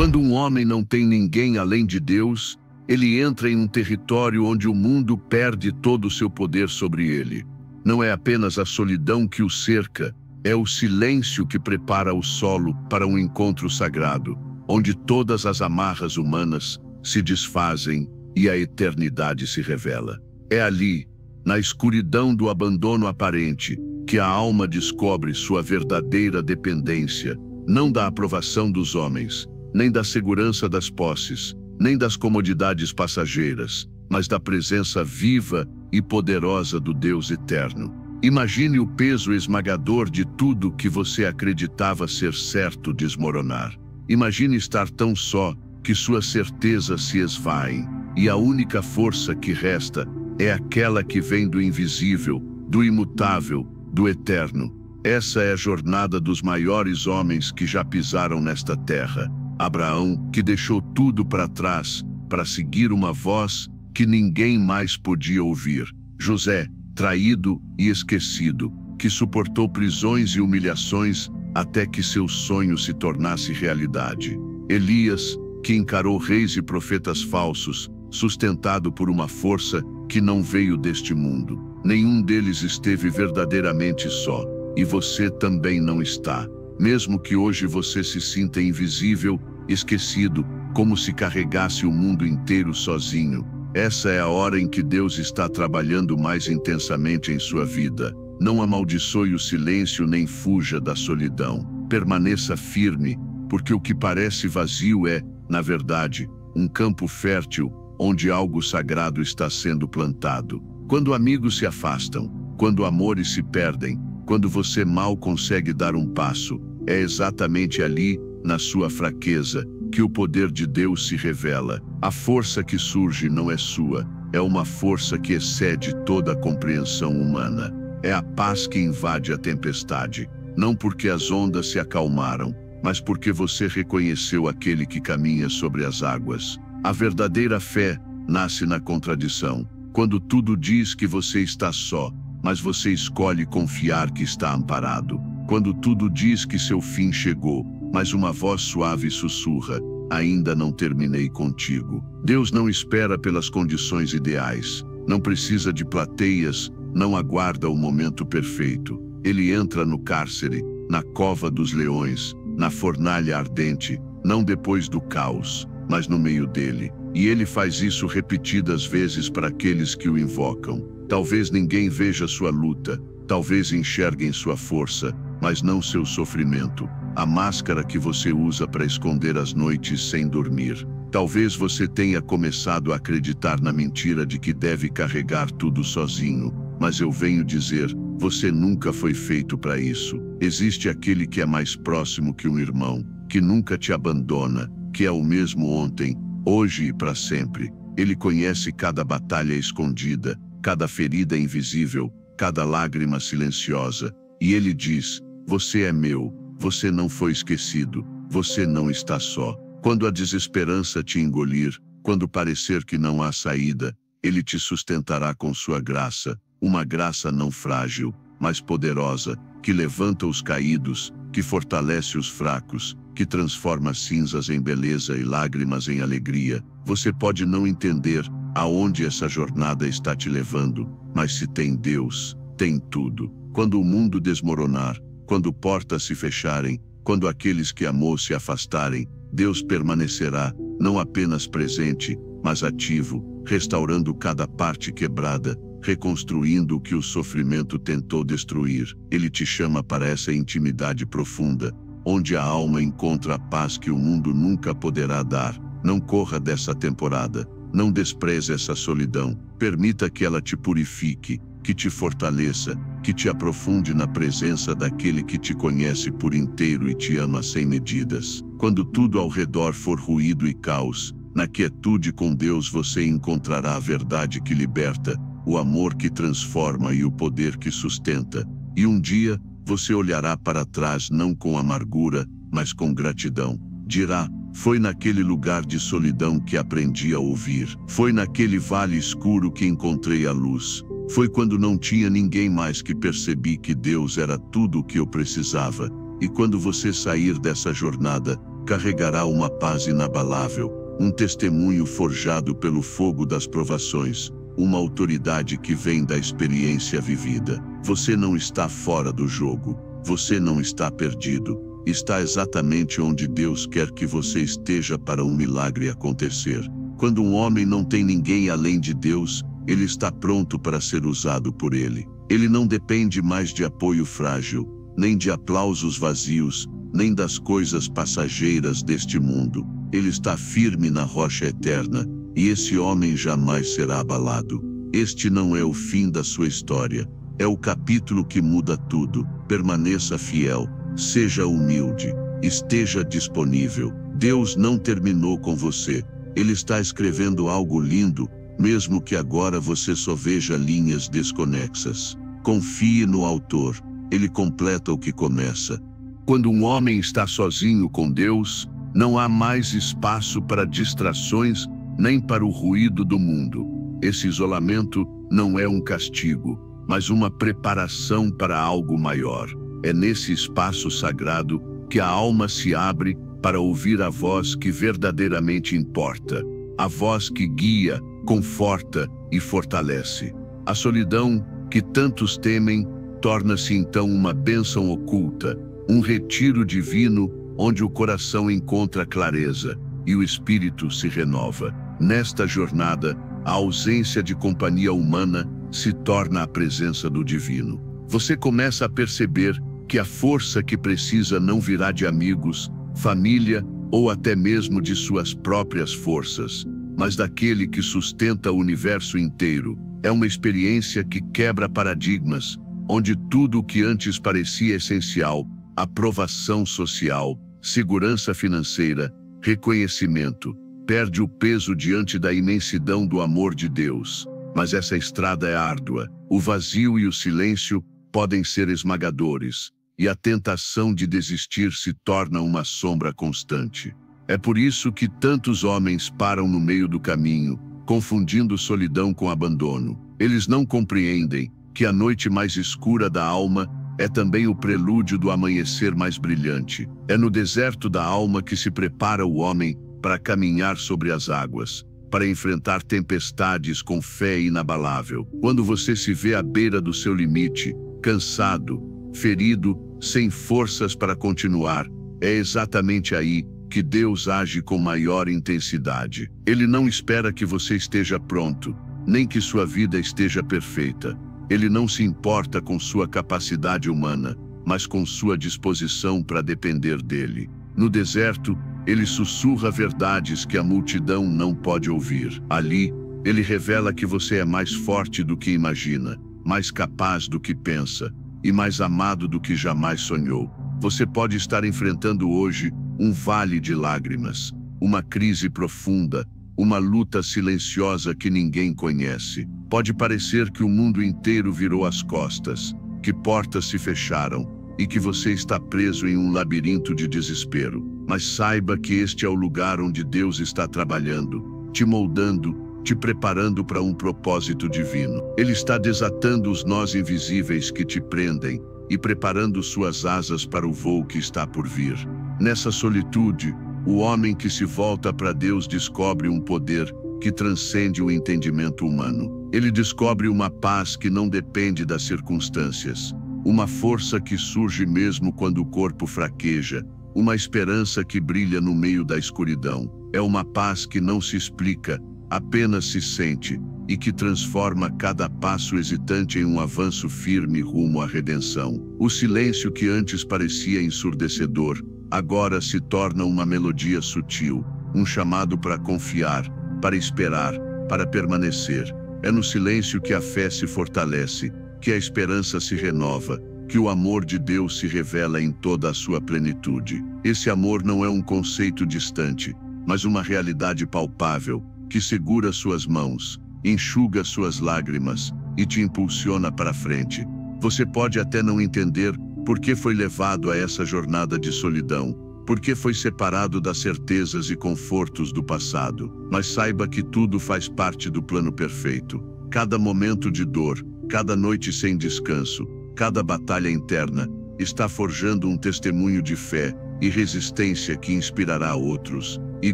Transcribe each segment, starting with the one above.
Quando um homem não tem ninguém além de Deus, ele entra em um território onde o mundo perde todo o seu poder sobre ele. Não é apenas a solidão que o cerca, é o silêncio que prepara o solo para um encontro sagrado, onde todas as amarras humanas se desfazem e a eternidade se revela. É ali, na escuridão do abandono aparente, que a alma descobre sua verdadeira dependência, não da aprovação dos homens, nem da segurança das posses, nem das comodidades passageiras, mas da presença viva e poderosa do Deus eterno. Imagine o peso esmagador de tudo que você acreditava ser certo desmoronar. Imagine estar tão só que suas certezas se esvaem, e a única força que resta é aquela que vem do invisível, do imutável, do eterno. Essa é a jornada dos maiores homens que já pisaram nesta terra. Abraão, que deixou tudo para trás para seguir uma voz que ninguém mais podia ouvir. José, traído e esquecido, que suportou prisões e humilhações até que seu sonho se tornasse realidade. Elias, que encarou reis e profetas falsos, sustentado por uma força que não veio deste mundo. Nenhum deles esteve verdadeiramente só, e você também não está. Mesmo que hoje você se sinta invisível, esquecido, como se carregasse o mundo inteiro sozinho, essa é a hora em que Deus está trabalhando mais intensamente em sua vida. Não amaldiçoe o silêncio nem fuja da solidão. Permaneça firme, porque o que parece vazio é, na verdade, um campo fértil onde algo sagrado está sendo plantado. Quando amigos se afastam, quando amores se perdem, quando você mal consegue dar um passo, é exatamente ali, na sua fraqueza, que o poder de Deus se revela. A força que surge não é sua, é uma força que excede toda a compreensão humana. É a paz que invade a tempestade, não porque as ondas se acalmaram, mas porque você reconheceu aquele que caminha sobre as águas. A verdadeira fé nasce na contradição, quando tudo diz que você está só, mas você escolhe confiar que está amparado. Quando tudo diz que seu fim chegou, mas uma voz suave sussurra: ainda não terminei contigo. Deus não espera pelas condições ideais, não precisa de plateias, não aguarda o momento perfeito. Ele entra no cárcere, na cova dos leões, na fornalha ardente, não depois do caos, mas no meio dele. E ele faz isso repetidas vezes para aqueles que o invocam. Talvez ninguém veja sua luta, talvez enxerguem sua força, mas não seu sofrimento. A máscara que você usa para esconder as noites sem dormir. Talvez você tenha começado a acreditar na mentira de que deve carregar tudo sozinho, mas eu venho dizer, você nunca foi feito para isso. Existe aquele que é mais próximo que um irmão, que nunca te abandona, que é o mesmo ontem, hoje e para sempre. Ele conhece cada batalha escondida, cada ferida invisível, cada lágrima silenciosa, e ele diz: você é meu, você não foi esquecido, você não está só. Quando a desesperança te engolir, quando parecer que não há saída, ele te sustentará com sua graça, uma graça não frágil, mas poderosa, que levanta os caídos, que fortalece os fracos, que transforma cinzas em beleza e lágrimas em alegria. Você pode não entender aonde essa jornada está te levando, mas se tem Deus, tem tudo. Quando o mundo desmoronar, quando portas se fecharem, quando aqueles que amou se afastarem, Deus permanecerá, não apenas presente, mas ativo, restaurando cada parte quebrada, reconstruindo o que o sofrimento tentou destruir. Ele te chama para essa intimidade profunda, onde a alma encontra a paz que o mundo nunca poderá dar. Não corra dessa temporada, não despreze essa solidão, permita que ela te purifique, que te fortaleça, que te aprofunde na presença daquele que te conhece por inteiro e te ama sem medidas. Quando tudo ao redor for ruído e caos, na quietude com Deus você encontrará a verdade que liberta, o amor que transforma e o poder que sustenta. E um dia, você olhará para trás não com amargura, mas com gratidão. Dirá: foi naquele lugar de solidão que aprendi a ouvir. Foi naquele vale escuro que encontrei a luz. Foi quando não tinha ninguém mais que percebi que Deus era tudo o que eu precisava. E quando você sair dessa jornada, carregará uma paz inabalável, um testemunho forjado pelo fogo das provações, uma autoridade que vem da experiência vivida. Você não está fora do jogo, você não está perdido, está exatamente onde Deus quer que você esteja para um milagre acontecer. Quando um homem não tem ninguém além de Deus, ele está pronto para ser usado por Ele. Ele não depende mais de apoio frágil, nem de aplausos vazios, nem das coisas passageiras deste mundo. Ele está firme na rocha eterna, e esse homem jamais será abalado. Este não é o fim da sua história, é o capítulo que muda tudo. Permaneça fiel, seja humilde, esteja disponível. Deus não terminou com você. Ele está escrevendo algo lindo, mesmo que agora você só veja linhas desconexas. Confie no autor, ele completa o que começa. Quando um homem está sozinho com Deus, não há mais espaço para distrações nem para o ruído do mundo. Esse isolamento não é um castigo, mas uma preparação para algo maior. É nesse espaço sagrado que a alma se abre para ouvir a voz que verdadeiramente importa, a voz que guia, conforta e fortalece. A solidão que tantos temem torna-se então uma bênção oculta, um retiro divino onde o coração encontra clareza e o espírito se renova. Nesta jornada, a ausência de companhia humana se torna a presença do divino. Você começa a perceber que a força que precisa não virá de amigos, família ou até mesmo de suas próprias forças, mas daquele que sustenta o universo inteiro. É uma experiência que quebra paradigmas, onde tudo o que antes parecia essencial, aprovação social, segurança financeira, reconhecimento, perde o peso diante da imensidão do amor de Deus. Mas essa estrada é árdua, o vazio e o silêncio podem ser esmagadores, e a tentação de desistir se torna uma sombra constante. É por isso que tantos homens param no meio do caminho, confundindo solidão com abandono. Eles não compreendem que a noite mais escura da alma é também o prelúdio do amanhecer mais brilhante. É no deserto da alma que se prepara o homem para caminhar sobre as águas, para enfrentar tempestades com fé inabalável. Quando você se vê à beira do seu limite, cansado, ferido, sem forças para continuar, é exatamente aí que Deus age com maior intensidade. Ele não espera que você esteja pronto, nem que sua vida esteja perfeita. Ele não se importa com sua capacidade humana, mas com sua disposição para depender dele. No deserto, ele sussurra verdades que a multidão não pode ouvir. Ali, ele revela que você é mais forte do que imagina, mais capaz do que pensa e mais amado do que jamais sonhou. Você pode estar enfrentando hoje um vale de lágrimas, uma crise profunda, uma luta silenciosa que ninguém conhece. Pode parecer que o mundo inteiro virou as costas, que portas se fecharam e que você está preso em um labirinto de desespero. Mas saiba que este é o lugar onde Deus está trabalhando, te moldando, te preparando para um propósito divino. Ele está desatando os nós invisíveis que te prendem e preparando suas asas para o voo que está por vir. Nessa solitude, o homem que se volta para Deus descobre um poder que transcende o entendimento humano. Ele descobre uma paz que não depende das circunstâncias, uma força que surge mesmo quando o corpo fraqueja, uma esperança que brilha no meio da escuridão. É uma paz que não se explica, apenas se sente, e que transforma cada passo hesitante em um avanço firme rumo à redenção. O silêncio que antes parecia ensurdecedor, agora se torna uma melodia sutil, um chamado para confiar, para esperar, para permanecer. É no silêncio que a fé se fortalece, que a esperança se renova, que o amor de Deus se revela em toda a sua plenitude. Esse amor não é um conceito distante, mas uma realidade palpável, que segura suas mãos, enxuga suas lágrimas e te impulsiona para frente. Você pode até não entender por que foi levado a essa jornada de solidão, por que foi separado das certezas e confortos do passado, mas saiba que tudo faz parte do plano perfeito. Cada momento de dor, cada noite sem descanso, cada batalha interna, está forjando um testemunho de fé e resistência que inspirará outros e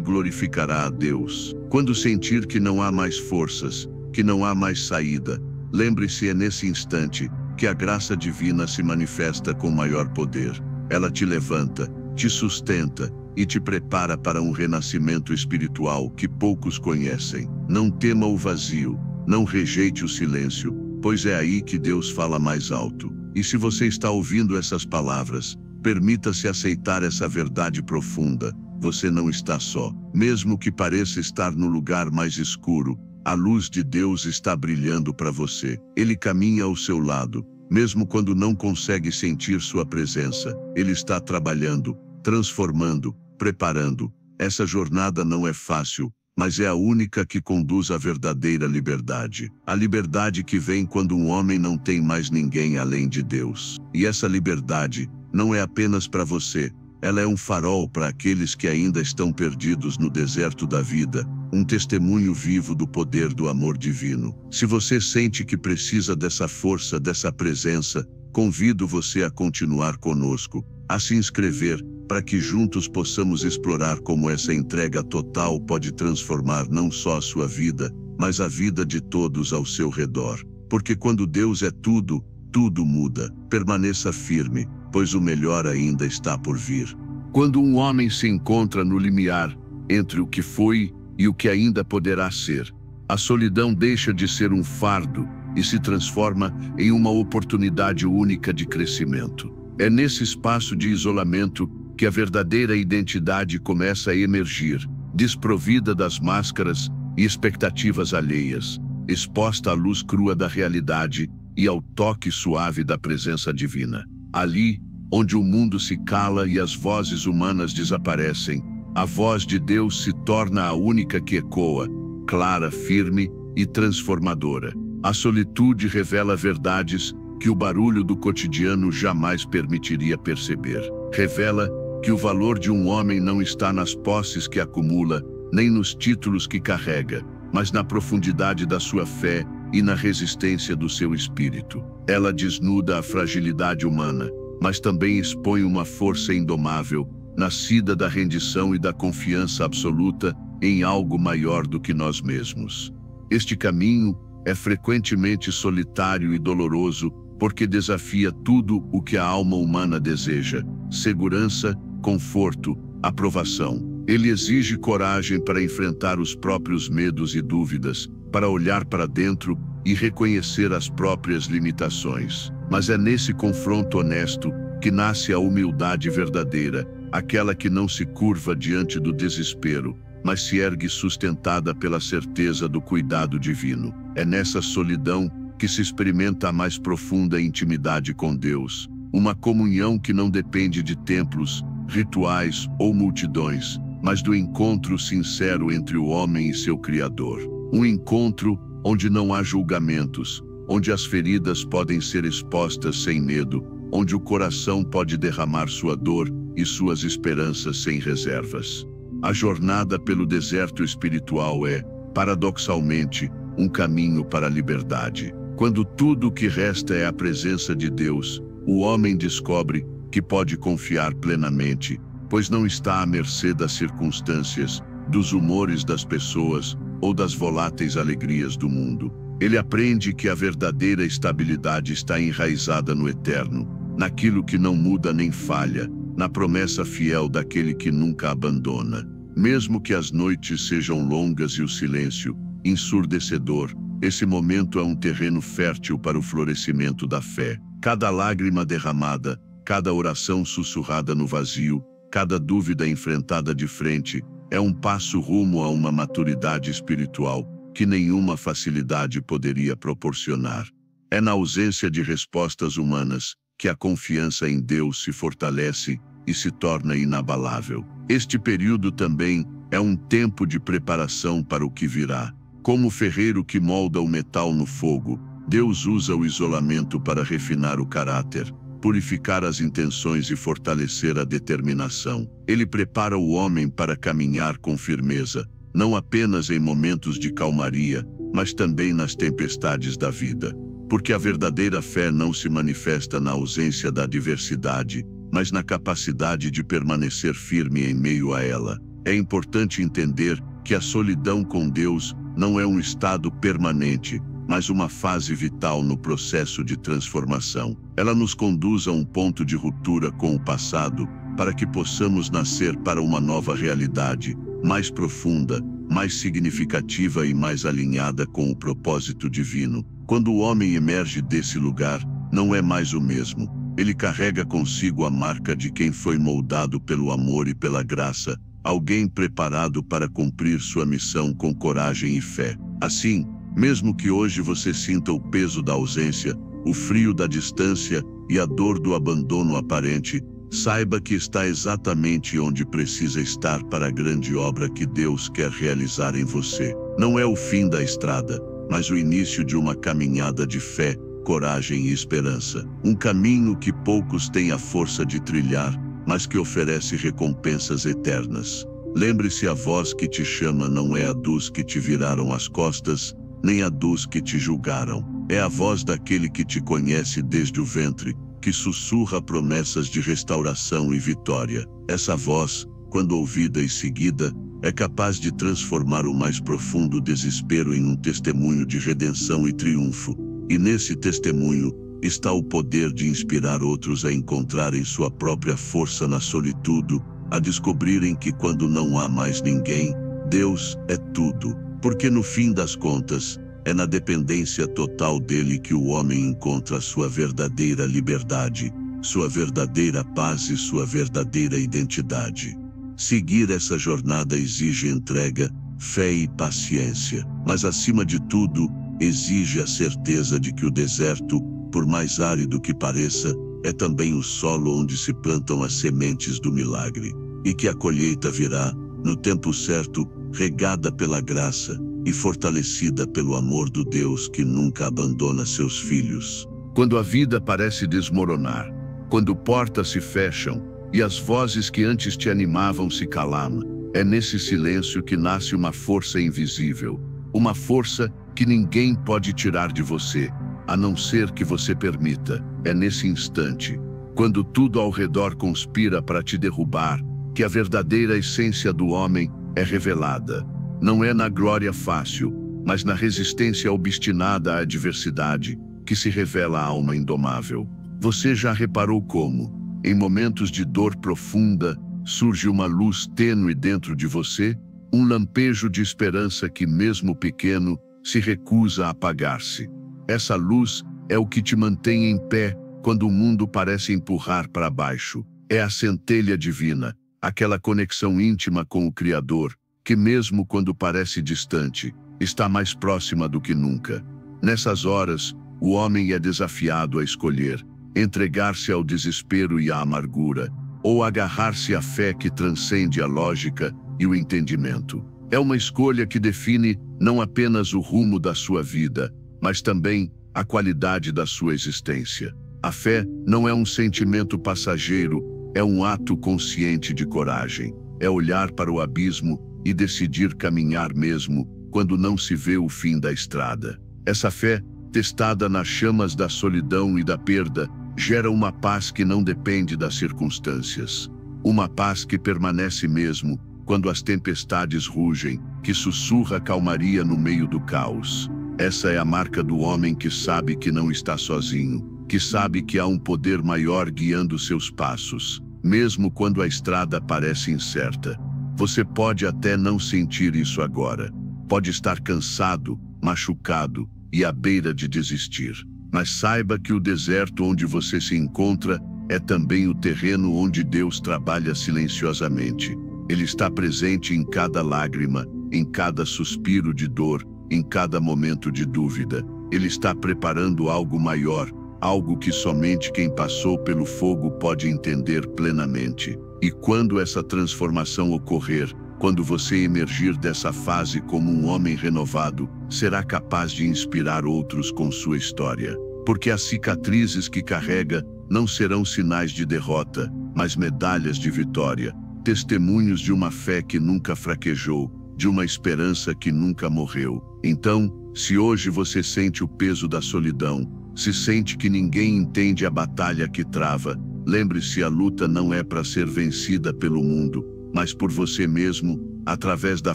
glorificará a Deus. Quando sentir que não há mais forças, que não há mais saída, lembre-se, é nesse instante que a graça divina se manifesta com maior poder. Ela te levanta, te sustenta e te prepara para um renascimento espiritual que poucos conhecem. Não tema o vazio, não rejeite o silêncio, pois é aí que Deus fala mais alto. E se você está ouvindo essas palavras, permita-se aceitar essa verdade profunda. Você não está só. Mesmo que pareça estar no lugar mais escuro, a luz de Deus está brilhando para você. Ele caminha ao seu lado, mesmo quando não consegue sentir sua presença. Ele está trabalhando, transformando, preparando. Essa jornada não é fácil, mas é a única que conduz à verdadeira liberdade. A liberdade que vem quando um homem não tem mais ninguém além de Deus. E essa liberdade não é apenas para você. Ela é um farol para aqueles que ainda estão perdidos no deserto da vida, um testemunho vivo do poder do amor divino. Se você sente que precisa dessa força, dessa presença, convido você a continuar conosco, a se inscrever, para que juntos possamos explorar como essa entrega total pode transformar não só a sua vida, mas a vida de todos ao seu redor. Porque quando Deus é tudo, tudo muda. Permaneça firme, pois o melhor ainda está por vir. Quando um homem se encontra no limiar entre o que foi e o que ainda poderá ser, a solidão deixa de ser um fardo e se transforma em uma oportunidade única de crescimento. É nesse espaço de isolamento que a verdadeira identidade começa a emergir, desprovida das máscaras e expectativas alheias, exposta à luz crua da realidade e ao toque suave da presença divina. Ali, onde o mundo se cala e as vozes humanas desaparecem, a voz de Deus se torna a única que ecoa, clara, firme e transformadora. A solitude revela verdades que o barulho do cotidiano jamais permitiria perceber. Revela que o valor de um homem não está nas posses que acumula, nem nos títulos que carrega, mas na profundidade da sua fé e na resistência do seu espírito. Ela desnuda a fragilidade humana, mas também expõe uma força indomável, nascida da rendição e da confiança absoluta em algo maior do que nós mesmos. Este caminho é frequentemente solitário e doloroso, porque desafia tudo o que a alma humana deseja: segurança, conforto, aprovação. Ele exige coragem para enfrentar os próprios medos e dúvidas, para olhar para dentro e reconhecer as próprias limitações. Mas é nesse confronto honesto que nasce a humildade verdadeira, aquela que não se curva diante do desespero, mas se ergue sustentada pela certeza do cuidado divino. É nessa solidão que se experimenta a mais profunda intimidade com Deus, uma comunhão que não depende de templos, rituais ou multidões, mas do encontro sincero entre o homem e seu Criador. Um encontro onde não há julgamentos, onde as feridas podem ser expostas sem medo, onde o coração pode derramar sua dor e suas esperanças sem reservas. A jornada pelo deserto espiritual é, paradoxalmente, um caminho para a liberdade. Quando tudo o que resta é a presença de Deus, o homem descobre que pode confiar plenamente, pois não está à mercê das circunstâncias, dos humores das pessoas ou das voláteis alegrias do mundo. Ele aprende que a verdadeira estabilidade está enraizada no eterno, naquilo que não muda nem falha, na promessa fiel daquele que nunca abandona. Mesmo que as noites sejam longas e o silêncio ensurdecedor, esse momento é um terreno fértil para o florescimento da fé. Cada lágrima derramada, cada oração sussurrada no vazio, cada dúvida enfrentada de frente, é um passo rumo a uma maturidade espiritual que nenhuma facilidade poderia proporcionar. É na ausência de respostas humanas que a confiança em Deus se fortalece e se torna inabalável. Este período também é um tempo de preparação para o que virá. Como o ferreiro que molda o metal no fogo, Deus usa o isolamento para refinar o caráter, purificar as intenções e fortalecer a determinação. Ele prepara o homem para caminhar com firmeza, não apenas em momentos de calmaria, mas também nas tempestades da vida. Porque a verdadeira fé não se manifesta na ausência da adversidade, mas na capacidade de permanecer firme em meio a ela. É importante entender que a solidão com Deus não é um estado permanente, mas uma fase vital no processo de transformação. Ela nos conduz a um ponto de ruptura com o passado, para que possamos nascer para uma nova realidade, mais profunda, mais significativa e mais alinhada com o propósito divino. Quando o homem emerge desse lugar, não é mais o mesmo. Ele carrega consigo a marca de quem foi moldado pelo amor e pela graça, alguém preparado para cumprir sua missão com coragem e fé. Assim, mesmo que hoje você sinta o peso da ausência, o frio da distância e a dor do abandono aparente, saiba que está exatamente onde precisa estar para a grande obra que Deus quer realizar em você. Não é o fim da estrada, mas o início de uma caminhada de fé, coragem e esperança. Um caminho que poucos têm a força de trilhar, mas que oferece recompensas eternas. Lembre-se, a voz que te chama não é a dos que te viraram as costas, nem a dos que te julgaram. É a voz daquele que te conhece desde o ventre, que sussurra promessas de restauração e vitória. Essa voz, quando ouvida e seguida, é capaz de transformar o mais profundo desespero em um testemunho de redenção e triunfo. E nesse testemunho está o poder de inspirar outros a encontrarem sua própria força na solitude, a descobrirem que quando não há mais ninguém, Deus é tudo. Porque no fim das contas, é na dependência total dele que o homem encontra sua verdadeira liberdade, sua verdadeira paz e sua verdadeira identidade. Seguir essa jornada exige entrega, fé e paciência, mas acima de tudo, exige a certeza de que o deserto, por mais árido que pareça, é também o solo onde se plantam as sementes do milagre, e que a colheita virá, no tempo certo, regada pela graça e fortalecida pelo amor do Deus que nunca abandona seus filhos. Quando a vida parece desmoronar, quando portas se fecham e as vozes que antes te animavam se calam, é nesse silêncio que nasce uma força invisível, uma força que ninguém pode tirar de você, a não ser que você permita. É nesse instante, quando tudo ao redor conspira para te derrubar, que a verdadeira essência do homem é revelada. Não é na glória fácil, mas na resistência obstinada à adversidade, que se revela a alma indomável. Você já reparou como, em momentos de dor profunda, surge uma luz tênue dentro de você? Um lampejo de esperança que, mesmo pequeno, se recusa a apagar-se. Essa luz é o que te mantém em pé quando o mundo parece empurrar para baixo. É a centelha divina, aquela conexão íntima com o Criador, que mesmo quando parece distante, está mais próxima do que nunca. Nessas horas, o homem é desafiado a escolher, entregar-se ao desespero e à amargura, ou agarrar-se à fé que transcende a lógica e o entendimento. É uma escolha que define não apenas o rumo da sua vida, mas também a qualidade da sua existência. A fé não é um sentimento passageiro, é um ato consciente de coragem. É olhar para o abismo e decidir caminhar mesmo quando não se vê o fim da estrada. Essa fé, testada nas chamas da solidão e da perda, gera uma paz que não depende das circunstâncias. Uma paz que permanece mesmo quando as tempestades rugem, que sussurra calmaria no meio do caos. Essa é a marca do homem que sabe que não está sozinho, que sabe que há um poder maior guiando seus passos, mesmo quando a estrada parece incerta. Você pode até não sentir isso agora. Pode estar cansado, machucado e à beira de desistir. Mas saiba que o deserto onde você se encontra é também o terreno onde Deus trabalha silenciosamente. Ele está presente em cada lágrima, em cada suspiro de dor, em cada momento de dúvida. Ele está preparando algo maior, algo que somente quem passou pelo fogo pode entender plenamente. E quando essa transformação ocorrer, quando você emergir dessa fase como um homem renovado, será capaz de inspirar outros com sua história. Porque as cicatrizes que carrega não serão sinais de derrota, mas medalhas de vitória, testemunhos de uma fé que nunca fraquejou, de uma esperança que nunca morreu. Então, se hoje você sente o peso da solidão, se sente que ninguém entende a batalha que trava, Lembre-se, a luta não é para ser vencida pelo mundo, mas por você mesmo, através da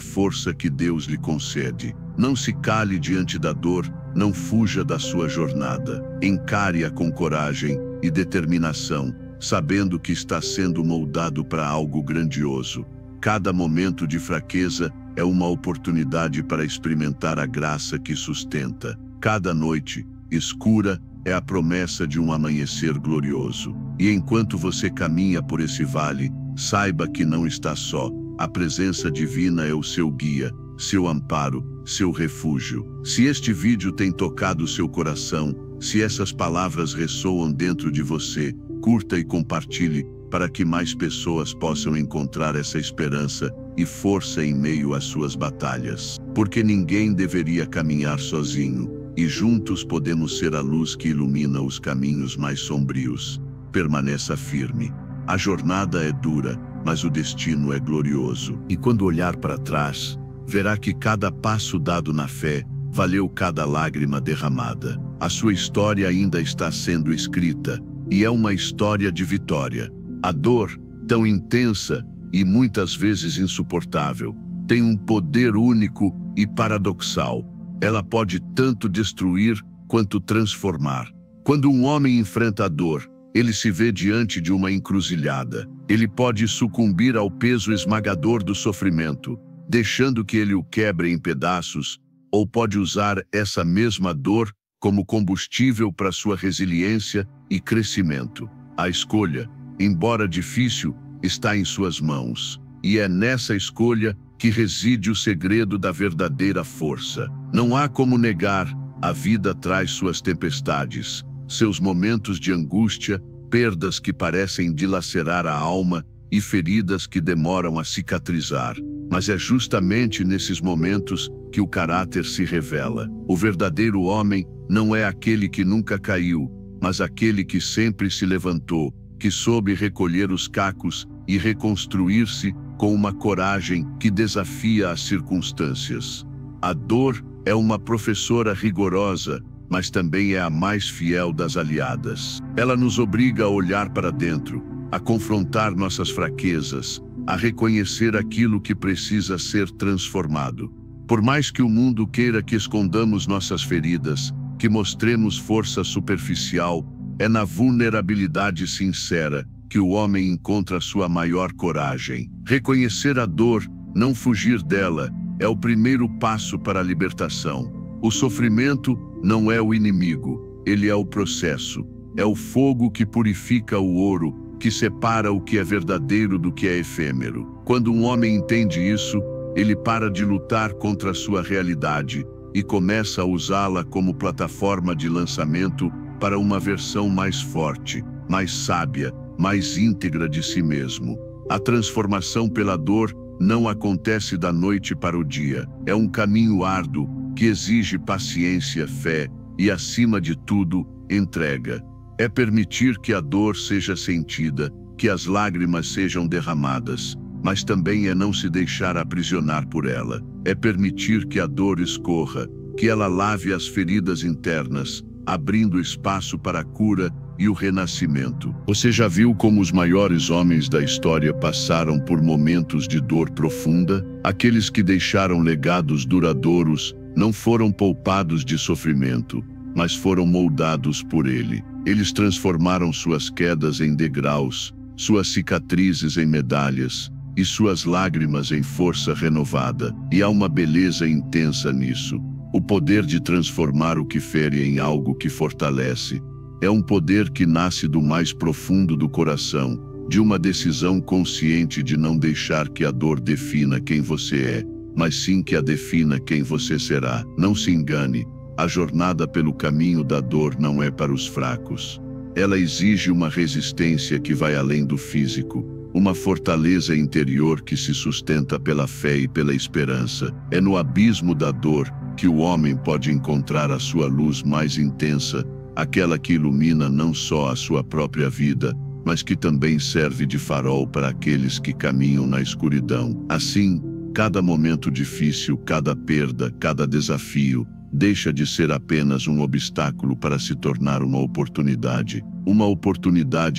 força que Deus lhe concede. Não se cale diante da dor, não fuja da sua jornada. Encare-a com coragem e determinação, sabendo que está sendo moldado para algo grandioso. Cada momento de fraqueza é uma oportunidade para experimentar a graça que sustenta. Cada noite escura é a promessa de um amanhecer glorioso. E enquanto você caminha por esse vale, saiba que não está só. A presença divina é o seu guia, seu amparo, seu refúgio. Se este vídeo tem tocado seu coração, se essas palavras ressoam dentro de você, curta e compartilhe para que mais pessoas possam encontrar essa esperança e força em meio às suas batalhas. Porque ninguém deveria caminhar sozinho, e juntos podemos ser a luz que ilumina os caminhos mais sombrios. Permaneça firme. A jornada é dura, mas o destino é glorioso. E quando olhar para trás, verá que cada passo dado na fé valeu cada lágrima derramada. A sua história ainda está sendo escrita, e é uma história de vitória. A dor, tão intensa e muitas vezes insuportável, tem um poder único e paradoxal. Ela pode tanto destruir quanto transformar. Quando um homem enfrenta a dor, ele se vê diante de uma encruzilhada. Ele pode sucumbir ao peso esmagador do sofrimento, deixando que ele o quebre em pedaços, ou pode usar essa mesma dor como combustível para sua resiliência e crescimento. A escolha, embora difícil, está em suas mãos. E é nessa escolha que reside o segredo da verdadeira força. Não há como negar, a vida traz suas tempestades, seus momentos de angústia, perdas que parecem dilacerar a alma e feridas que demoram a cicatrizar. Mas é justamente nesses momentos que o caráter se revela. O verdadeiro homem não é aquele que nunca caiu, mas aquele que sempre se levantou, que soube recolher os cacos e reconstruir-se com uma coragem que desafia as circunstâncias. A dor é uma professora rigorosa, mas também é a mais fiel das aliadas. Ela nos obriga a olhar para dentro, a confrontar nossas fraquezas, a reconhecer aquilo que precisa ser transformado. Por mais que o mundo queira que escondamos nossas feridas, que mostremos força superficial, é na vulnerabilidade sincera que o homem encontra sua maior coragem. Reconhecer a dor, não fugir dela, é o primeiro passo para a libertação. O sofrimento não é o inimigo, ele é o processo. É o fogo que purifica o ouro, que separa o que é verdadeiro do que é efêmero. Quando um homem entende isso, ele para de lutar contra a sua realidade e começa a usá-la como plataforma de lançamento para uma versão mais forte, mais sábia, mais íntegra de si mesmo. A transformação pela dor não acontece da noite para o dia. É um caminho árduo que exige paciência, fé e, acima de tudo, entrega. É permitir que a dor seja sentida, que as lágrimas sejam derramadas, mas também é não se deixar aprisionar por ela. É permitir que a dor escorra, que ela lave as feridas internas, abrindo espaço para a cura e o renascimento. Você já viu como os maiores homens da história passaram por momentos de dor profunda? Aqueles que deixaram legados duradouros não foram poupados de sofrimento, mas foram moldados por ele. Eles transformaram suas quedas em degraus, suas cicatrizes em medalhas e suas lágrimas em força renovada. E há uma beleza intensa nisso. O poder de transformar o que fere em algo que fortalece. É um poder que nasce do mais profundo do coração, de uma decisão consciente de não deixar que a dor defina quem você é, mas sim que a defina quem você será. Não se engane, a jornada pelo caminho da dor não é para os fracos. Ela exige uma resistência que vai além do físico, uma fortaleza interior que se sustenta pela fé e pela esperança. É no abismo da dor que o homem pode encontrar a sua luz mais intensa, aquela que ilumina não só a sua própria vida, mas que também serve de farol para aqueles que caminham na escuridão. Assim, cada momento difícil, cada perda, cada desafio, deixa de ser apenas um obstáculo para se tornar uma oportunidade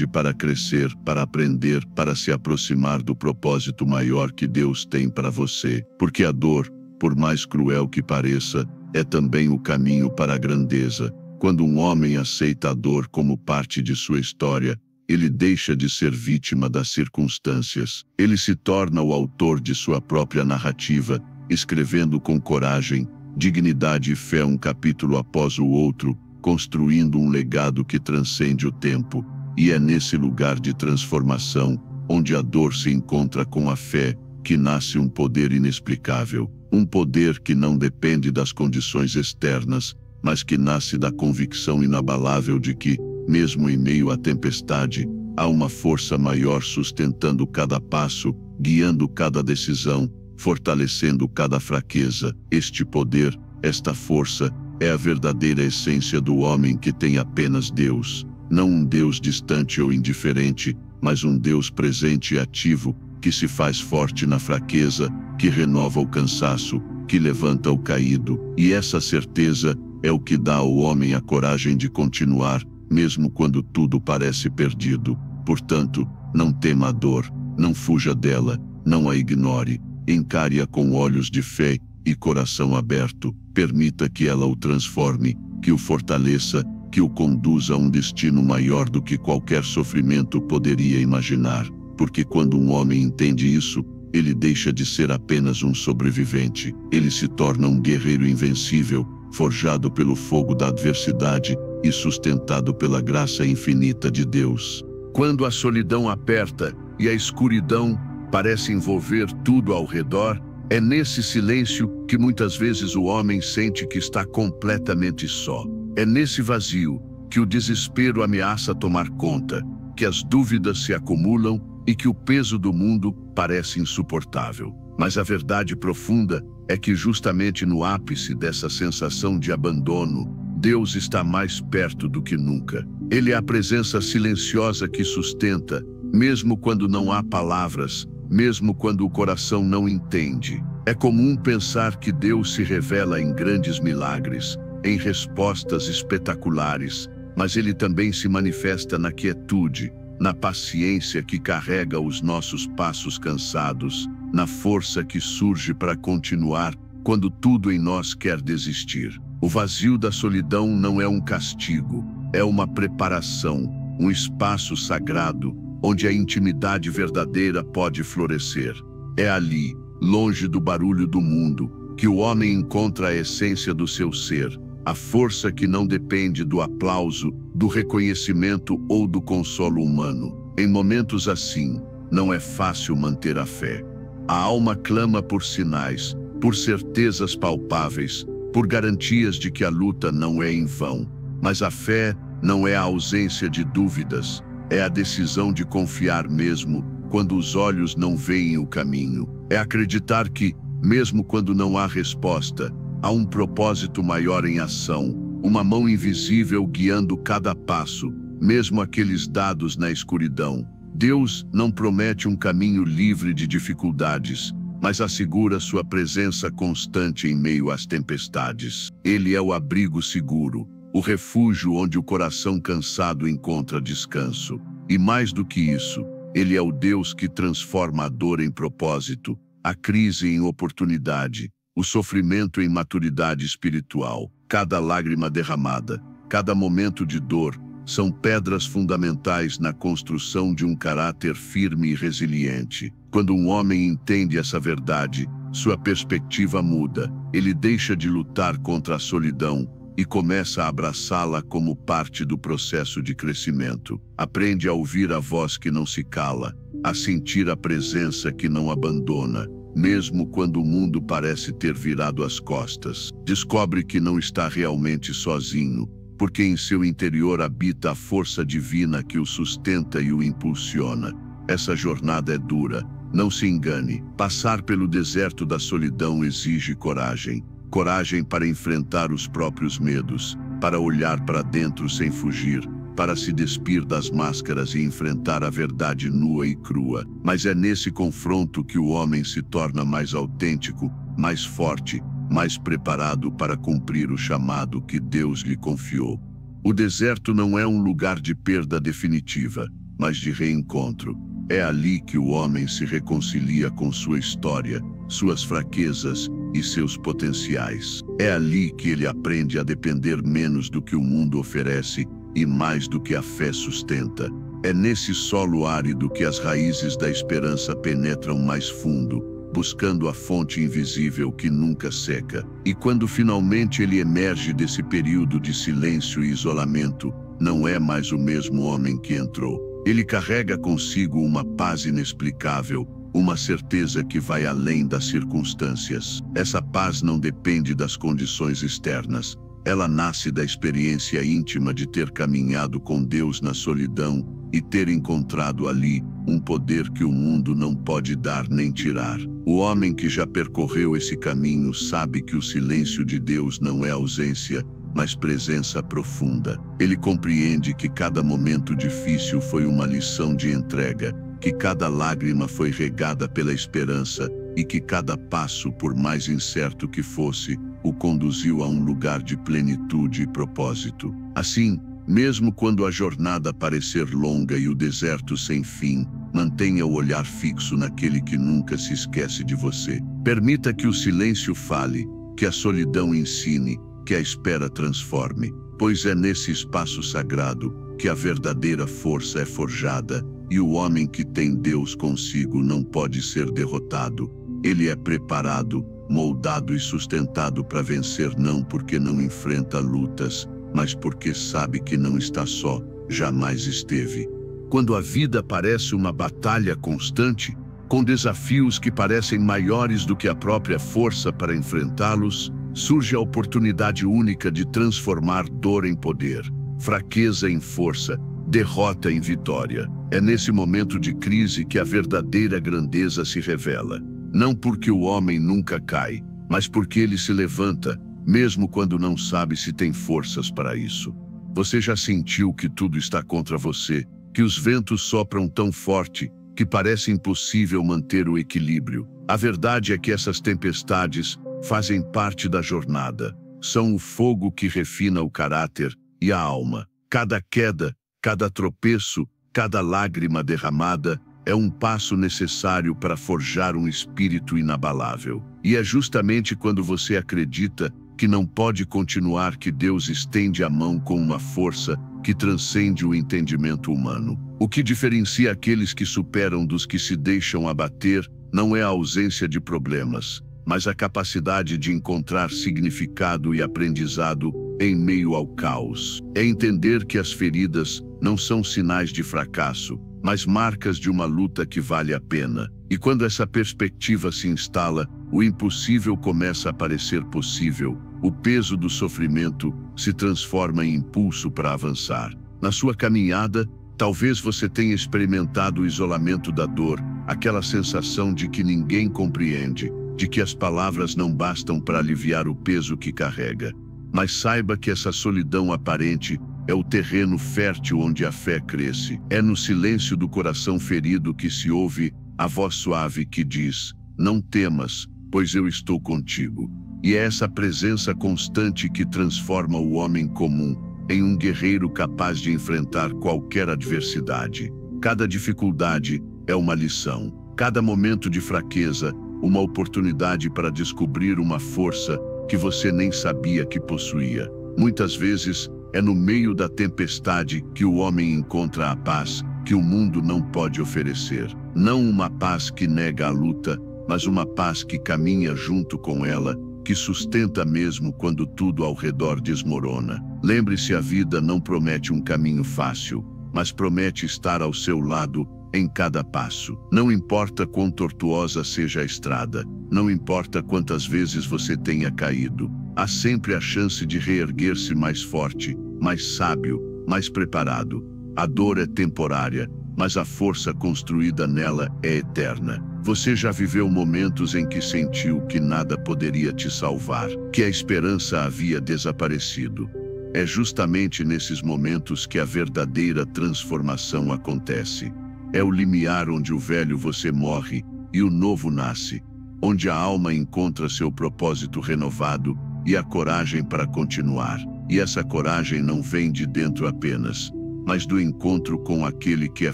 para crescer, para aprender, para se aproximar do propósito maior que Deus tem para você. Porque a dor, por mais cruel que pareça, é também o caminho para a grandeza. Quando um homem aceita a dor como parte de sua história, ele deixa de ser vítima das circunstâncias. Ele se torna o autor de sua própria narrativa, escrevendo com coragem, dignidade e fé um capítulo após o outro, construindo um legado que transcende o tempo. E é nesse lugar de transformação, onde a dor se encontra com a fé, que nasce um poder inexplicável. Um poder que não depende das condições externas, mas que nasce da convicção inabalável de que, mesmo em meio à tempestade, há uma força maior sustentando cada passo, guiando cada decisão, fortalecendo cada fraqueza. Este poder, esta força, é a verdadeira essência do homem que tem apenas Deus. Não um Deus distante ou indiferente, mas um Deus presente e ativo, que se faz forte na fraqueza, que renova o cansaço, que levanta o caído. E essa certeza é o que dá ao homem a coragem de continuar, mesmo quando tudo parece perdido. Portanto, não tema a dor, não fuja dela, não a ignore. Encare-a com olhos de fé e coração aberto. Permita que ela o transforme, que o fortaleça, que o conduza a um destino maior do que qualquer sofrimento poderia imaginar. Porque quando um homem entende isso, ele deixa de ser apenas um sobrevivente. Ele se torna um guerreiro invencível, forjado pelo fogo da adversidade e sustentado pela graça infinita de Deus. Quando a solidão aperta e a escuridão parece envolver tudo ao redor, é nesse silêncio que muitas vezes o homem sente que está completamente só. É nesse vazio que o desespero ameaça tomar conta, que as dúvidas se acumulam e que o peso do mundo parece insuportável. Mas a verdade profunda é que justamente no ápice dessa sensação de abandono, Deus está mais perto do que nunca. Ele é a presença silenciosa que sustenta, mesmo quando não há palavras, mesmo quando o coração não entende. É comum pensar que Deus se revela em grandes milagres, em respostas espetaculares, mas Ele também se manifesta na quietude, na paciência que carrega os nossos passos cansados, na força que surge para continuar quando tudo em nós quer desistir. O vazio da solidão não é um castigo, é uma preparação, um espaço sagrado, onde a intimidade verdadeira pode florescer. É ali, longe do barulho do mundo, que o homem encontra a essência do seu ser, a força que não depende do aplauso, do reconhecimento ou do consolo humano. Em momentos assim, não é fácil manter a fé. A alma clama por sinais, por certezas palpáveis, por garantias de que a luta não é em vão. Mas a fé não é a ausência de dúvidas, é a decisão de confiar mesmo quando os olhos não veem o caminho. É acreditar que, mesmo quando não há resposta, há um propósito maior em ação, uma mão invisível guiando cada passo, mesmo aqueles dados na escuridão. Deus não promete um caminho livre de dificuldades, mas assegura sua presença constante em meio às tempestades. Ele é o abrigo seguro, o refúgio onde o coração cansado encontra descanso. E mais do que isso, Ele é o Deus que transforma a dor em propósito, a crise em oportunidade, o sofrimento em maturidade espiritual. Cada lágrima derramada, cada momento de dor, são pedras fundamentais na construção de um caráter firme e resiliente. Quando um homem entende essa verdade, sua perspectiva muda. Ele deixa de lutar contra a solidão e começa a abraçá-la como parte do processo de crescimento. Aprende a ouvir a voz que não se cala, a sentir a presença que não abandona, mesmo quando o mundo parece ter virado as costas. Descobre que não está realmente sozinho, porque em seu interior habita a força divina que o sustenta e o impulsiona. Essa jornada é dura, não se engane. Passar pelo deserto da solidão exige coragem. Coragem para enfrentar os próprios medos, para olhar para dentro sem fugir, para se despir das máscaras e enfrentar a verdade nua e crua. Mas é nesse confronto que o homem se torna mais autêntico, mais forte, mais preparado para cumprir o chamado que Deus lhe confiou. O deserto não é um lugar de perda definitiva, mas de reencontro. É ali que o homem se reconcilia com sua história, suas fraquezas e seus potenciais. É ali que ele aprende a depender menos do que o mundo oferece e mais do que a fé sustenta. É nesse solo árido que as raízes da esperança penetram mais fundo, buscando a fonte invisível que nunca seca. E quando finalmente ele emerge desse período de silêncio e isolamento, não é mais o mesmo homem que entrou. Ele carrega consigo uma paz inexplicável, uma certeza que vai além das circunstâncias. Essa paz não depende das condições externas. Ela nasce da experiência íntima de ter caminhado com Deus na solidão e ter encontrado ali um poder que o mundo não pode dar nem tirar. O homem que já percorreu esse caminho sabe que o silêncio de Deus não é ausência, mas presença profunda. Ele compreende que cada momento difícil foi uma lição de entrega, que cada lágrima foi regada pela esperança e que cada passo, por mais incerto que fosse, o conduziu a um lugar de plenitude e propósito. Assim, mesmo quando a jornada parecer longa e o deserto sem fim, mantenha o olhar fixo naquele que nunca se esquece de você. Permita que o silêncio fale, que a solidão ensine, que a espera transforme, pois é nesse espaço sagrado que a verdadeira força é forjada e o homem que tem Deus consigo não pode ser derrotado. Ele é preparado, moldado e sustentado para vencer, não porque não enfrenta lutas, mas porque sabe que não está só, jamais esteve. Quando a vida parece uma batalha constante, com desafios que parecem maiores do que a própria força para enfrentá-los, surge a oportunidade única de transformar dor em poder, fraqueza em força, derrota em vitória. É nesse momento de crise que a verdadeira grandeza se revela. Não porque o homem nunca cai, mas porque ele se levanta, mesmo quando não sabe se tem forças para isso. Você já sentiu que tudo está contra você, que os ventos sopram tão forte que parece impossível manter o equilíbrio? A verdade é que essas tempestades fazem parte da jornada. São o fogo que refina o caráter e a alma. Cada queda, cada tropeço, cada lágrima derramada é um passo necessário para forjar um espírito inabalável. E é justamente quando você acredita que não pode continuar que Deus estende a mão com uma força que transcende o entendimento humano. O que diferencia aqueles que superam dos que se deixam abater não é a ausência de problemas, mas a capacidade de encontrar significado e aprendizado em meio ao caos. É entender que as feridas não são sinais de fracasso, mas marcas de uma luta que vale a pena. E quando essa perspectiva se instala, o impossível começa a parecer possível. O peso do sofrimento se transforma em impulso para avançar. Na sua caminhada, talvez você tenha experimentado o isolamento da dor, aquela sensação de que ninguém compreende, de que as palavras não bastam para aliviar o peso que carrega. Mas saiba que essa solidão aparente é o terreno fértil onde a fé cresce. É no silêncio do coração ferido que se ouve a voz suave que diz: "Não temas, pois eu estou contigo." E é essa presença constante que transforma o homem comum em um guerreiro capaz de enfrentar qualquer adversidade. Cada dificuldade é uma lição. Cada momento de fraqueza, uma oportunidade para descobrir uma força que você nem sabia que possuía. Muitas vezes, é no meio da tempestade que o homem encontra a paz que o mundo não pode oferecer. Não uma paz que nega a luta, mas uma paz que caminha junto com ela, que sustenta mesmo quando tudo ao redor desmorona. Lembre-se, a vida não promete um caminho fácil, mas promete estar ao seu lado em cada passo. Não importa quão tortuosa seja a estrada, não importa quantas vezes você tenha caído, há sempre a chance de reerguer-se mais forte, mais sábio, mais preparado. A dor é temporária, mas a força construída nela é eterna. Você já viveu momentos em que sentiu que nada poderia te salvar, que a esperança havia desaparecido. É justamente nesses momentos que a verdadeira transformação acontece. É o limiar onde o velho você morre e o novo nasce. onde a alma encontra seu propósito renovado e a coragem para continuar. E essa coragem não vem de dentro apenas, mas do encontro com aquele que é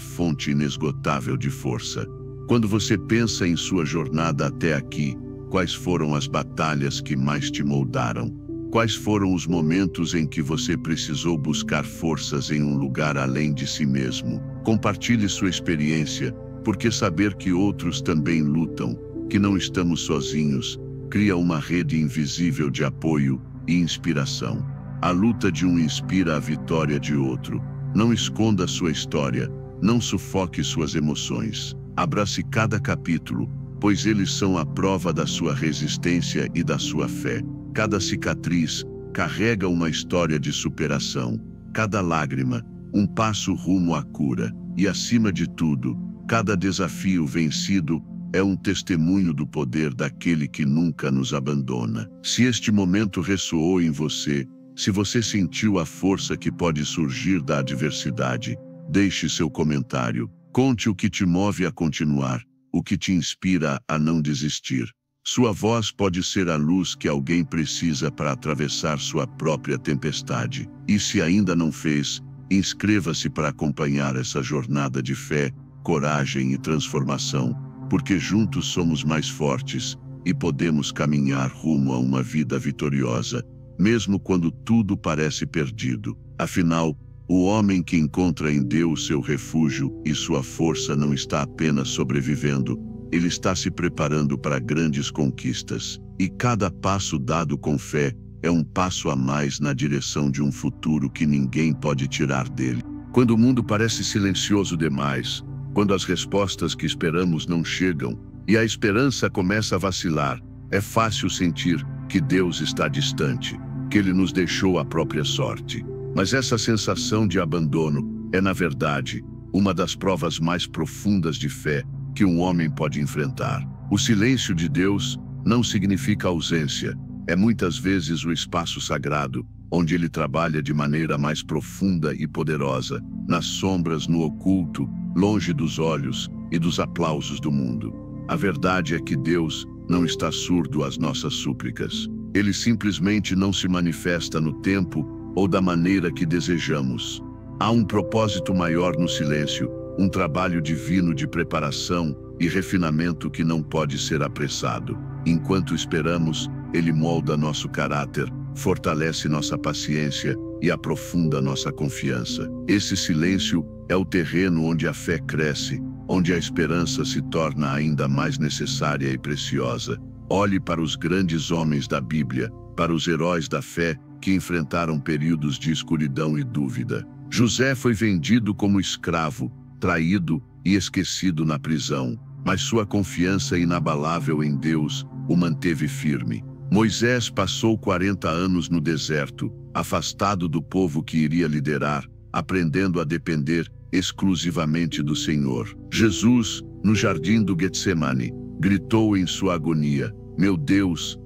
fonte inesgotável de força. Quando você pensa em sua jornada até aqui, quais foram as batalhas que mais te moldaram? Quais foram os momentos em que você precisou buscar forças em um lugar além de si mesmo? Compartilhe sua experiência, porque saber que outros também lutam, que não estamos sozinhos, cria uma rede invisível de apoio e inspiração. A luta de um inspira a vitória de outro. Não esconda sua história, não sufoque suas emoções. Abrace cada capítulo, pois eles são a prova da sua resistência e da sua fé. Cada cicatriz carrega uma história de superação. Cada lágrima, um passo rumo à cura. E acima de tudo, cada desafio vencido é um testemunho do poder daquele que nunca nos abandona. Se este momento ressoou em você, se você sentiu a força que pode surgir da adversidade, deixe seu comentário. Conte o que te move a continuar, o que te inspira a não desistir. Sua voz pode ser a luz que alguém precisa para atravessar sua própria tempestade. E se ainda não fez, inscreva-se para acompanhar essa jornada de fé, coragem e transformação, porque juntos somos mais fortes e podemos caminhar rumo a uma vida vitoriosa, mesmo quando tudo parece perdido. Afinal, o homem que encontra em Deus seu refúgio e sua força não está apenas sobrevivendo, ele está se preparando para grandes conquistas. E cada passo dado com fé é um passo a mais na direção de um futuro que ninguém pode tirar dele. Quando o mundo parece silencioso demais, quando as respostas que esperamos não chegam e a esperança começa a vacilar, é fácil sentir que Deus está distante, que Ele nos deixou à própria sorte. Mas essa sensação de abandono é, na verdade, uma das provas mais profundas de fé que um homem pode enfrentar. O silêncio de Deus não significa ausência, é muitas vezes o espaço sagrado, onde Ele trabalha de maneira mais profunda e poderosa, nas sombras, no oculto, longe dos olhos e dos aplausos do mundo. A verdade é que Deus não está surdo às nossas súplicas. Ele simplesmente não se manifesta no tempo ou da maneira que desejamos. Há um propósito maior no silêncio, um trabalho divino de preparação e refinamento que não pode ser apressado. Enquanto esperamos, Ele molda nosso caráter, fortalece nossa paciência e aprofunda nossa confiança. Esse silêncio é o terreno onde a fé cresce, onde a esperança se torna ainda mais necessária e preciosa. Olhe para os grandes homens da Bíblia, para os heróis da fé que enfrentaram períodos de escuridão e dúvida. José foi vendido como escravo, traído e esquecido na prisão, mas sua confiança inabalável em Deus o manteve firme. Moisés passou 40 anos no deserto, afastado do povo que iria liderar, aprendendo a depender exclusivamente do Senhor. Jesus, no jardim do Getsemane, gritou em sua agonia: meu Deus,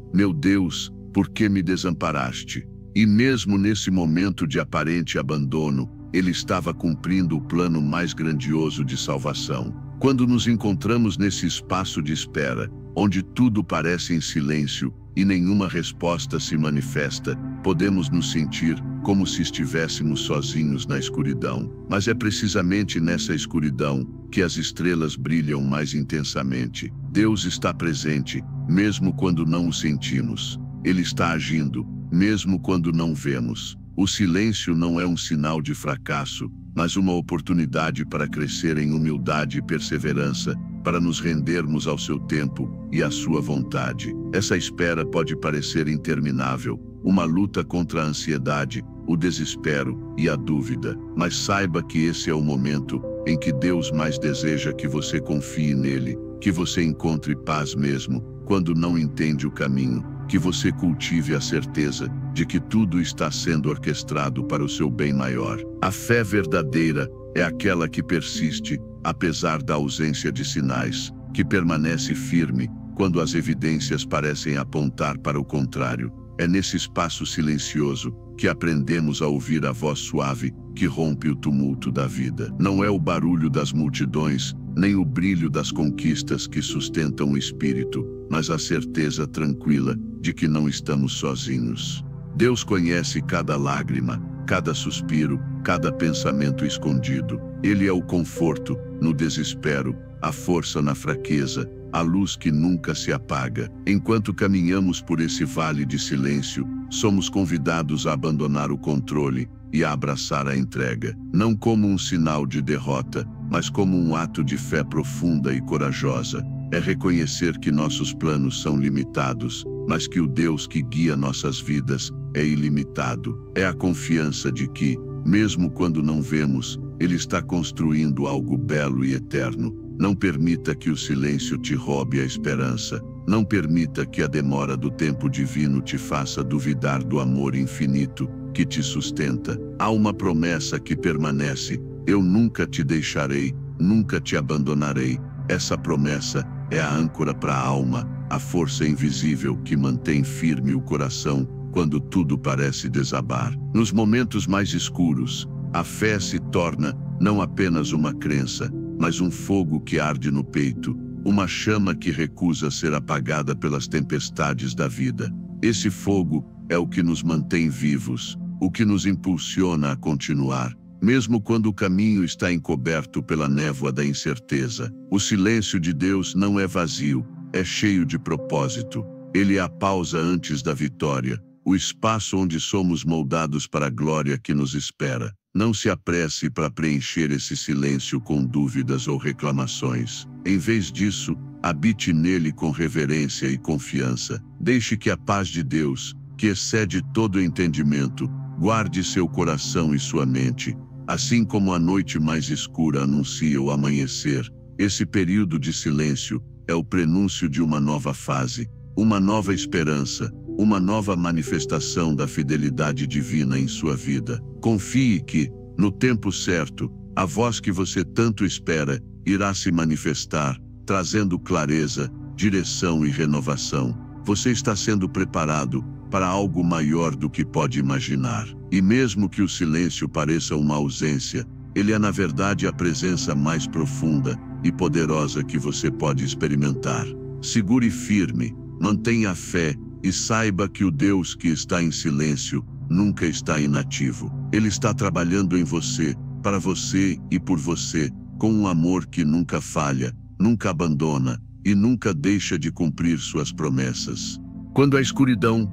por que me desamparaste? E mesmo nesse momento de aparente abandono, Ele estava cumprindo o plano mais grandioso de salvação. Quando nos encontramos nesse espaço de espera, onde tudo parece em silêncio e nenhuma resposta se manifesta, podemos nos sentir como se estivéssemos sozinhos na escuridão. Mas é precisamente nessa escuridão que as estrelas brilham mais intensamente. Deus está presente, mesmo quando não o sentimos. Ele está agindo, mesmo quando não vemos. O silêncio não é um sinal de fracasso, mas uma oportunidade para crescer em humildade e perseverança, para nos rendermos ao seu tempo e à sua vontade. Essa espera pode parecer interminável, uma luta contra a ansiedade, o desespero e a dúvida, mas saiba que esse é o momento em que Deus mais deseja que você confie nele, que você encontre paz mesmo quando não entende o caminho, que você cultive a certeza de que tudo está sendo orquestrado para o seu bem maior. A fé verdadeira é aquela que persiste, apesar da ausência de sinais, que permanece firme quando as evidências parecem apontar para o contrário. É nesse espaço silencioso que aprendemos a ouvir a voz suave que rompe o tumulto da vida. Não é o barulho das multidões, nem o brilho das conquistas que sustentam o espírito, mas a certeza tranquila de que não estamos sozinhos. Deus conhece cada lágrima, cada suspiro, cada pensamento escondido. Ele é o conforto no desespero, a força na fraqueza, a luz que nunca se apaga. Enquanto caminhamos por esse vale de silêncio, somos convidados a abandonar o controle e a abraçar a entrega, não como um sinal de derrota, mas como um ato de fé profunda e corajosa. É reconhecer que nossos planos são limitados, mas que o Deus que guia nossas vidas é ilimitado. É a confiança de que, mesmo quando não vemos, Ele está construindo algo belo e eterno. Não permita que o silêncio te roube a esperança. Não permita que a demora do tempo divino te faça duvidar do amor infinito que te sustenta. Há uma promessa que permanece: eu nunca te deixarei, nunca te abandonarei. Essa promessa é a âncora para a alma, a força invisível que mantém firme o coração quando tudo parece desabar. Nos momentos mais escuros, a fé se torna não apenas uma crença, mas um fogo que arde no peito, uma chama que recusa ser apagada pelas tempestades da vida. Esse fogo é o que nos mantém vivos, o que nos impulsiona a continuar, mesmo quando o caminho está encoberto pela névoa da incerteza. O silêncio de Deus não é vazio, é cheio de propósito. Ele é a pausa antes da vitória, o espaço onde somos moldados para a glória que nos espera. Não se apresse para preencher esse silêncio com dúvidas ou reclamações. Em vez disso, habite nele com reverência e confiança. Deixe que a paz de Deus, que excede todo entendimento, guarde seu coração e sua mente. Assim como a noite mais escura anuncia o amanhecer, esse período de silêncio é o prenúncio de uma nova fase, uma nova esperança, uma nova manifestação da fidelidade divina em sua vida. Confie que, no tempo certo, a voz que você tanto espera irá se manifestar, trazendo clareza, direção e renovação. Você está sendo preparado para algo maior do que pode imaginar. E mesmo que o silêncio pareça uma ausência, ele é na verdade a presença mais profunda e poderosa que você pode experimentar. Segure firme, mantenha a fé e saiba que o Deus que está em silêncio nunca está inativo. Ele está trabalhando em você, para você e por você, com um amor que nunca falha, nunca abandona e nunca deixa de cumprir suas promessas. Quando a escuridão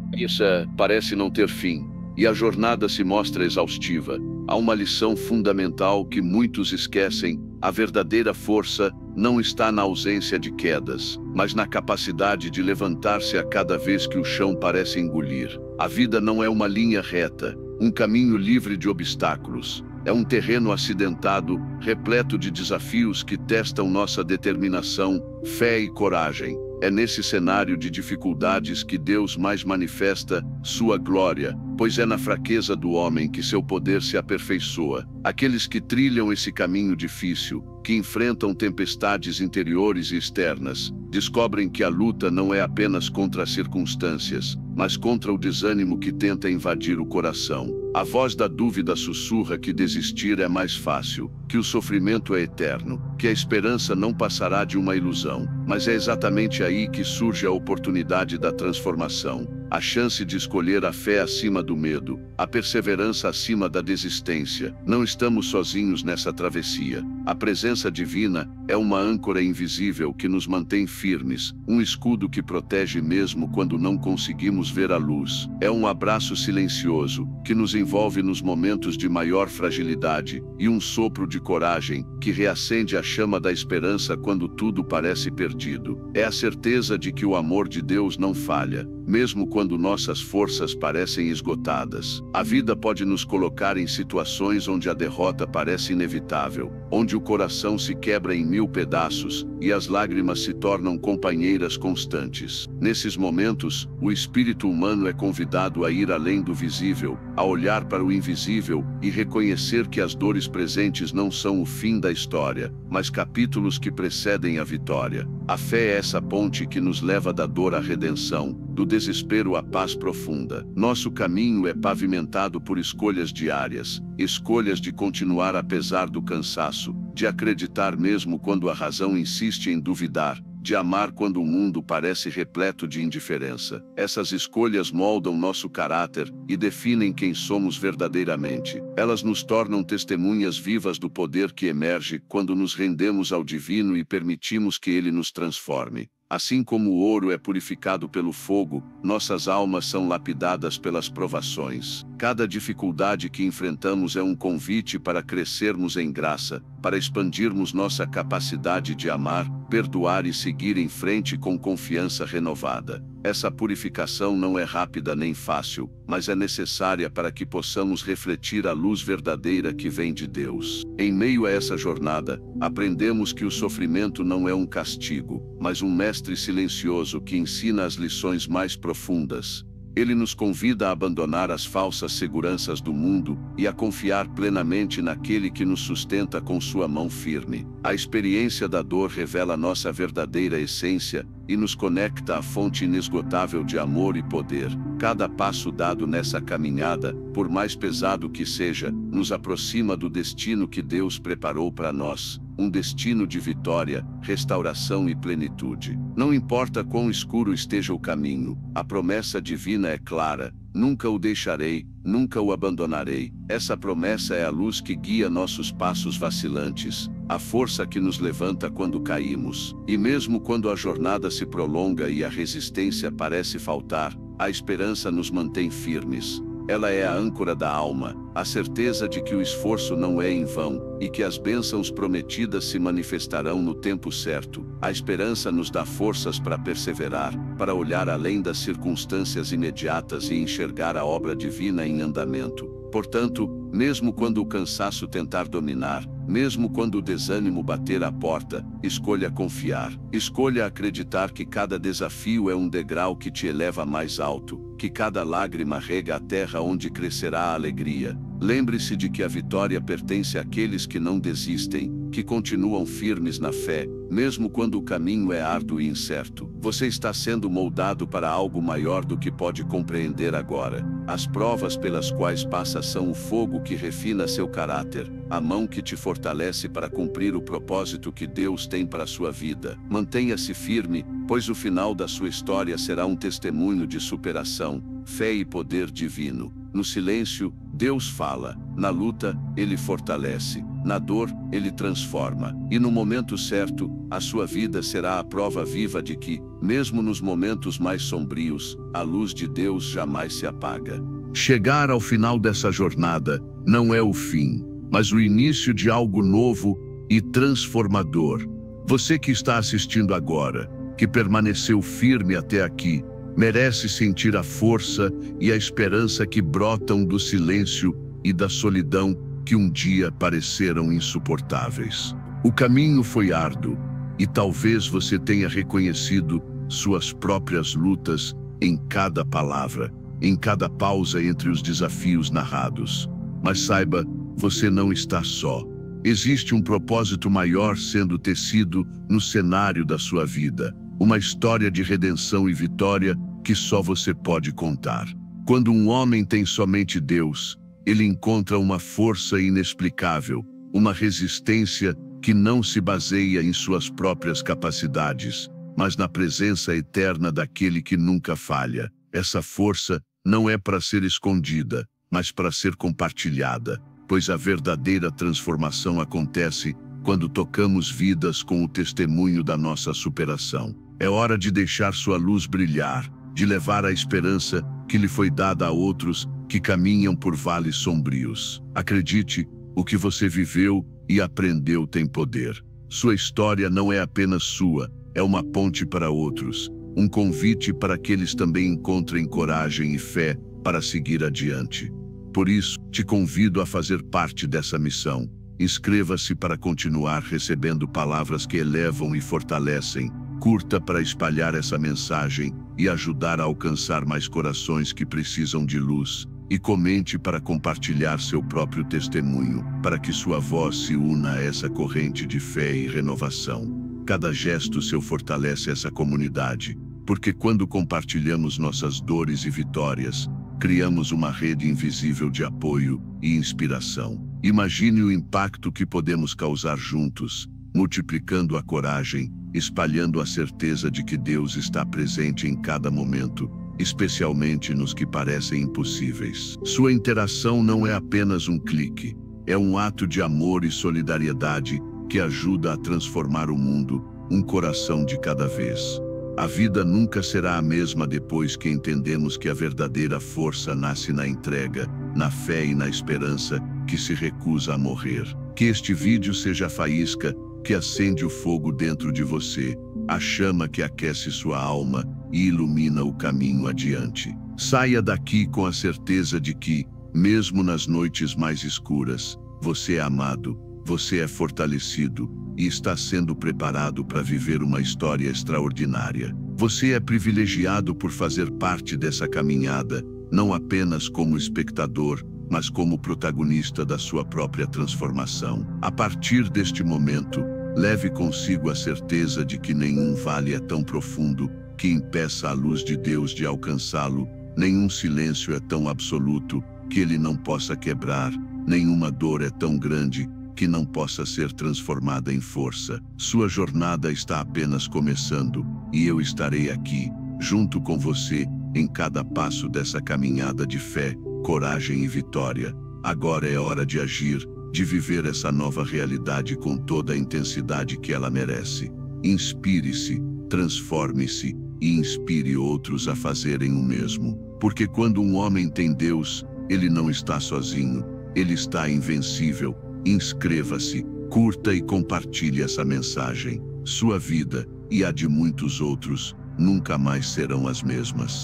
parece não ter fim e a jornada se mostra exaustiva, há uma lição fundamental que muitos esquecem: a verdadeira força não está na ausência de quedas, mas na capacidade de levantar-se a cada vez que o chão parece engolir. A vida não é uma linha reta, um caminho livre de obstáculos. É um terreno acidentado, repleto de desafios que testam nossa determinação, fé e coragem. É nesse cenário de dificuldades que Deus mais manifesta sua glória, pois é na fraqueza do homem que seu poder se aperfeiçoa. Aqueles que trilham esse caminho difícil, que enfrentam tempestades interiores e externas, descobrem que a luta não é apenas contra as circunstâncias, mas contra o desânimo que tenta invadir o coração. A voz da dúvida sussurra que desistir é mais fácil, que o sofrimento é eterno, que a esperança não passará de uma ilusão. Mas é exatamente aí que surge a oportunidade da transformação, a chance de escolher a fé acima do medo, a perseverança acima da desistência. Não estamos sozinhos nessa travessia. A presença divina é uma âncora invisível que nos mantém firmes, um escudo que protege mesmo quando não conseguimos ver a luz. É um abraço silencioso que nos envolve nos momentos de maior fragilidade e um sopro de coragem que reacende a chama da esperança quando tudo parece perdido. É a certeza de que o amor de Deus não falha, mesmo quando nossas forças parecem esgotadas. A vida pode nos colocar em situações onde a derrota parece inevitável, onde o coração se quebra em mil pedaços e as lágrimas se tornam companheiras constantes. Nesses momentos, o espírito humano é convidado a ir além do visível, a olhar para o invisível e reconhecer que as dores presentes não são o fim da história, mas capítulos que precedem a vitória. A fé é essa ponte que nos leva da dor à redenção, do desespero à paz profunda. Nosso caminho é pavimentado por escolhas diárias, escolhas de continuar apesar do cansaço, de acreditar mesmo quando a razão insiste em duvidar, de amar quando o mundo parece repleto de indiferença. Essas escolhas moldam nosso caráter e definem quem somos verdadeiramente. Elas nos tornam testemunhas vivas do poder que emerge quando nos rendemos ao divino e permitimos que ele nos transforme. Assim como o ouro é purificado pelo fogo, nossas almas são lapidadas pelas provações. Cada dificuldade que enfrentamos é um convite para crescermos em graça, para expandirmos nossa capacidade de amar, perdoar e seguir em frente com confiança renovada. Essa purificação não é rápida nem fácil, mas é necessária para que possamos refletir a luz verdadeira que vem de Deus. Em meio a essa jornada, aprendemos que o sofrimento não é um castigo, mas um mestre silencioso que ensina as lições mais profundas. Ele nos convida a abandonar as falsas seguranças do mundo e a confiar plenamente naquele que nos sustenta com sua mão firme. A experiência da dor revela nossa verdadeira essência e nos conecta à fonte inesgotável de amor e poder. Cada passo dado nessa caminhada, por mais pesado que seja, nos aproxima do destino que Deus preparou para nós. Um destino de vitória, restauração e plenitude. Não importa quão escuro esteja o caminho, a promessa divina é clara: nunca o deixarei, nunca o abandonarei. Essa promessa é a luz que guia nossos passos vacilantes, a força que nos levanta quando caímos. E mesmo quando a jornada se prolonga e a resistência parece faltar, a esperança nos mantém firmes. Ela é a âncora da alma, a certeza de que o esforço não é em vão, e que as bênçãos prometidas se manifestarão no tempo certo. A esperança nos dá forças para perseverar, para olhar além das circunstâncias imediatas e enxergar a obra divina em andamento. Portanto, mesmo quando o cansaço tentar dominar, mesmo quando o desânimo bater à porta, escolha confiar. Escolha acreditar que cada desafio é um degrau que te eleva mais alto, que cada lágrima rega a terra onde crescerá a alegria. Lembre-se de que a vitória pertence àqueles que não desistem, que continuam firmes na fé, mesmo quando o caminho é árduo e incerto. Você está sendo moldado para algo maior do que pode compreender agora. As provas pelas quais passa são o fogo que refina seu caráter, a mão que te fortalece para cumprir o propósito que Deus tem para a sua vida. Mantenha-se firme, pois o final da sua história será um testemunho de superação, fé e poder divino. No silêncio, Deus fala. Na luta, Ele fortalece. Na dor, Ele transforma. E no momento certo, a sua vida será a prova viva de que, mesmo nos momentos mais sombrios, a luz de Deus jamais se apaga. Chegar ao final dessa jornada não é o fim, mas o início de algo novo e transformador. Você que está assistindo agora, que permaneceu firme até aqui, merece sentir a força e a esperança que brotam do silêncio e da solidão que um dia pareceram insuportáveis. O caminho foi árduo e talvez você tenha reconhecido suas próprias lutas em cada palavra, em cada pausa entre os desafios narrados. Mas saiba, você não está só. Existe um propósito maior sendo tecido no cenário da sua vida. Uma história de redenção e vitória que só você pode contar. Quando um homem tem somente Deus, ele encontra uma força inexplicável, uma resistência que não se baseia em suas próprias capacidades, mas na presença eterna daquele que nunca falha. Essa força não é para ser escondida, mas para ser compartilhada, pois a verdadeira transformação acontece quando tocamos vidas com o testemunho da nossa superação. É hora de deixar sua luz brilhar, de levar a esperança que lhe foi dada a outros que caminham por vales sombrios. Acredite, o que você viveu e aprendeu tem poder. Sua história não é apenas sua, é uma ponte para outros, um convite para que eles também encontrem coragem e fé para seguir adiante. Por isso, te convido a fazer parte dessa missão. Inscreva-se para continuar recebendo palavras que elevam e fortalecem. Curta para espalhar essa mensagem e ajudar a alcançar mais corações que precisam de luz. E comente para compartilhar seu próprio testemunho, para que sua voz se una a essa corrente de fé e renovação. Cada gesto seu fortalece essa comunidade. porque quando compartilhamos nossas dores e vitórias, criamos uma rede invisível de apoio e inspiração. Imagine o impacto que podemos causar juntos, multiplicando a coragem, espalhando a certeza de que Deus está presente em cada momento, especialmente nos que parecem impossíveis. Sua interação não é apenas um clique, é um ato de amor e solidariedade que ajuda a transformar o mundo, um coração de cada vez. A vida nunca será a mesma depois que entendemos que a verdadeira força nasce na entrega, na fé e na esperança que se recusa a morrer. Que este vídeo seja a faísca que acende o fogo dentro de você, a chama que aquece sua alma e ilumina o caminho adiante. Saia daqui com a certeza de que, mesmo nas noites mais escuras, você é amado, você é fortalecido e está sendo preparado para viver uma história extraordinária. Você é privilegiado por fazer parte dessa caminhada, não apenas como espectador, mas como protagonista da sua própria transformação. A partir deste momento, leve consigo a certeza de que nenhum vale é tão profundo que impeça a luz de Deus de alcançá-lo, nenhum silêncio é tão absoluto que ele não possa quebrar, nenhuma dor é tão grande que não possa ser transformada em força. Sua jornada está apenas começando, e eu estarei aqui, junto com você, em cada passo dessa caminhada de fé, coragem e vitória. Agora é hora de agir, de viver essa nova realidade com toda a intensidade que ela merece. Inspire-se, transforme-se e inspire outros a fazerem o mesmo. Porque quando um homem tem Deus, ele não está sozinho, ele está invencível. Inscreva-se, curta e compartilhe essa mensagem. Sua vida, e a de muitos outros, nunca mais serão as mesmas.